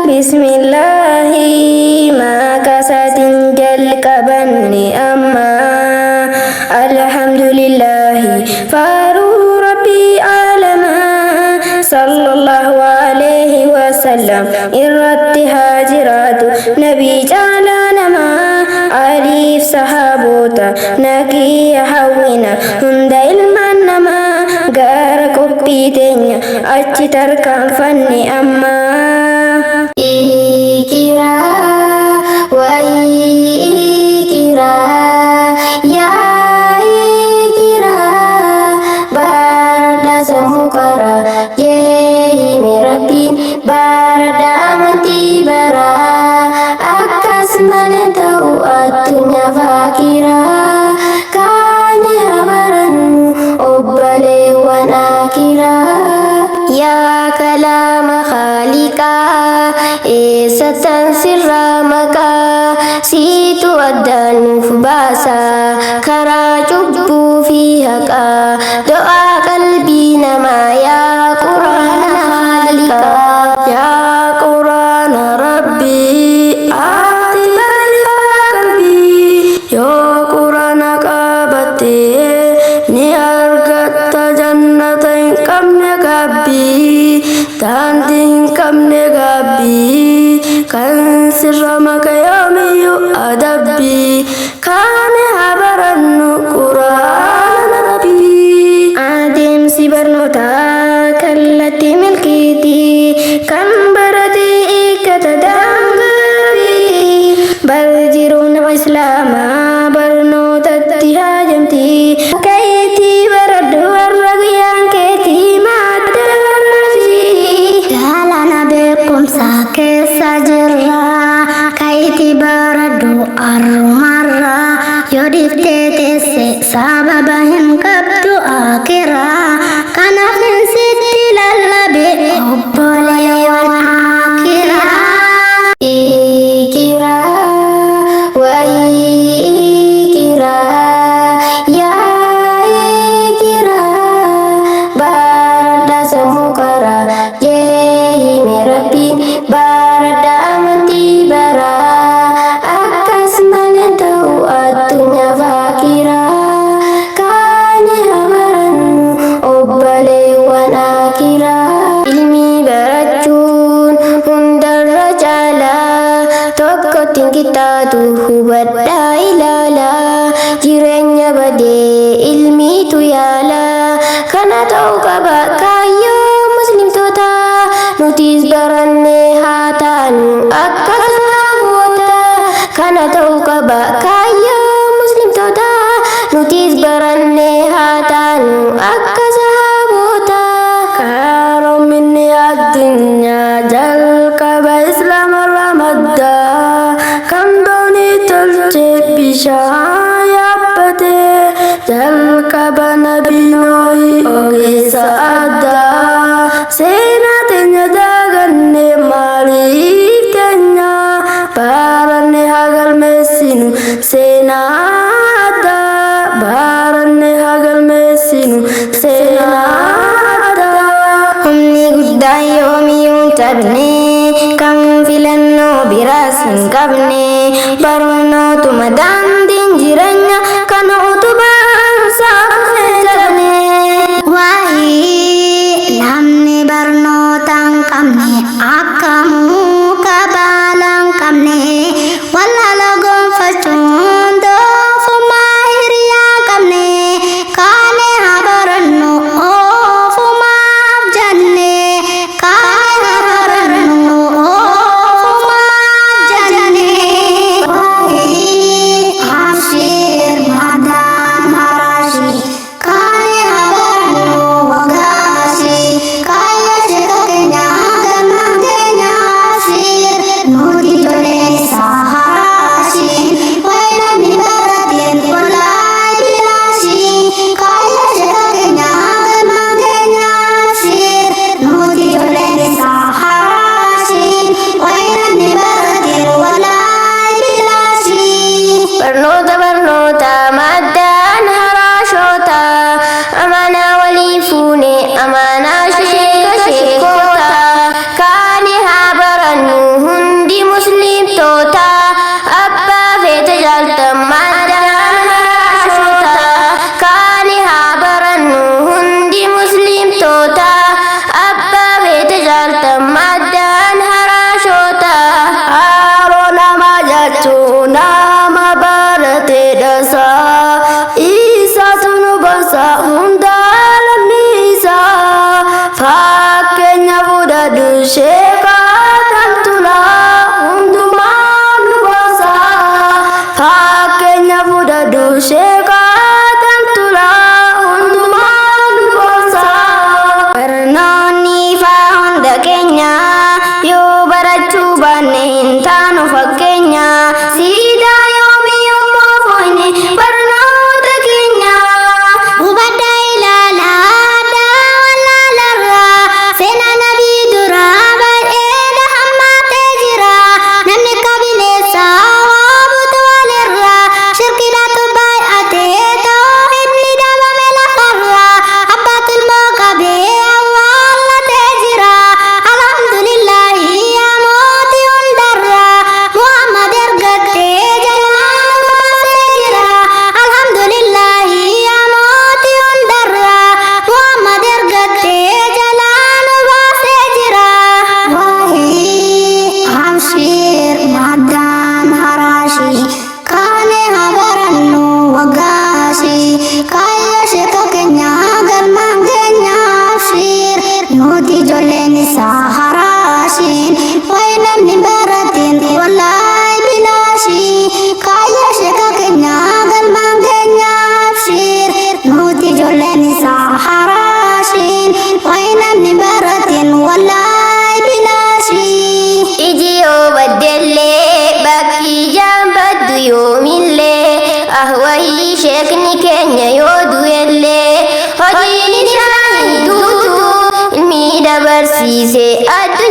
Bismillahi makasatin jalqabanni amma alhamdulillahi faru rabbi alama sallallahu alaihi wasallam irratti hajiratu nabi jala nama alif sahabota naki hawina hunda ilman nama gara qophii teenya achi tarkaanfanne amma. Ya kalam khalika esatan sirramaka situ adanuf basa kara jubbu fi haqa doa qalbi nama ya Quran khalika ya Quran rabbi ati balika qalbi ya Quran qabate ni argatta jannatain kamne gabbi tantin kamne gabbi kan sirra makayamiyu adabbi kane habarannu Qur'an rabbi adim si barnota kallati milkiti kan barati ikatadambari barjirun islama barnota tihajamti kaiti baradu warragiyan keti madarasi dalana bekum sake sajra kaiti baradu armarra yodifte tese sababahin kabdu akira kanafin sitti lallabe obbolewan akira ikira wa ikira ya ikira barada samukara yehi merapi barada amati bara akas manatau atunya fakira kanya hamaran obbalewan akira ilmi barachun hundarra jala tokkotin kita tu hubadda ilala jireenya bade ilmi tu yala kana ta'u qaba kayyo muslimtoota nutis baranne haatan akka sahaabota kana ta'u qaba kayyo muslimtoota nutis baranne haatan akka sahaabota karoominni addunyaa jalqaba islaamarra madda kan dooni tolche bishaan yaabbate jalqaba nabii noohi ogeessa addaa seenaa teenya daaganne maaliif teenya baranne hagalmeessinu seenaa addaa baranne hagalmeessinu seenaa addaa humni guddaan yoomiyyuu hin tabne kan filannoo biraas hin qabne barnootuma daandiin jireenya kan utubaan saafne jabne waa'ee namni barnoota hin qabne akkamuu kabaala hin qabne wallaala gonfachuun doofummaa hiriyaa qabne kaane haa barannu oofumaaf jenne kaane haa barannu oofumaaf jenne keenya yoo du'ellee hojiin isaa hin duutu ilmi dabarsiise addunyaa.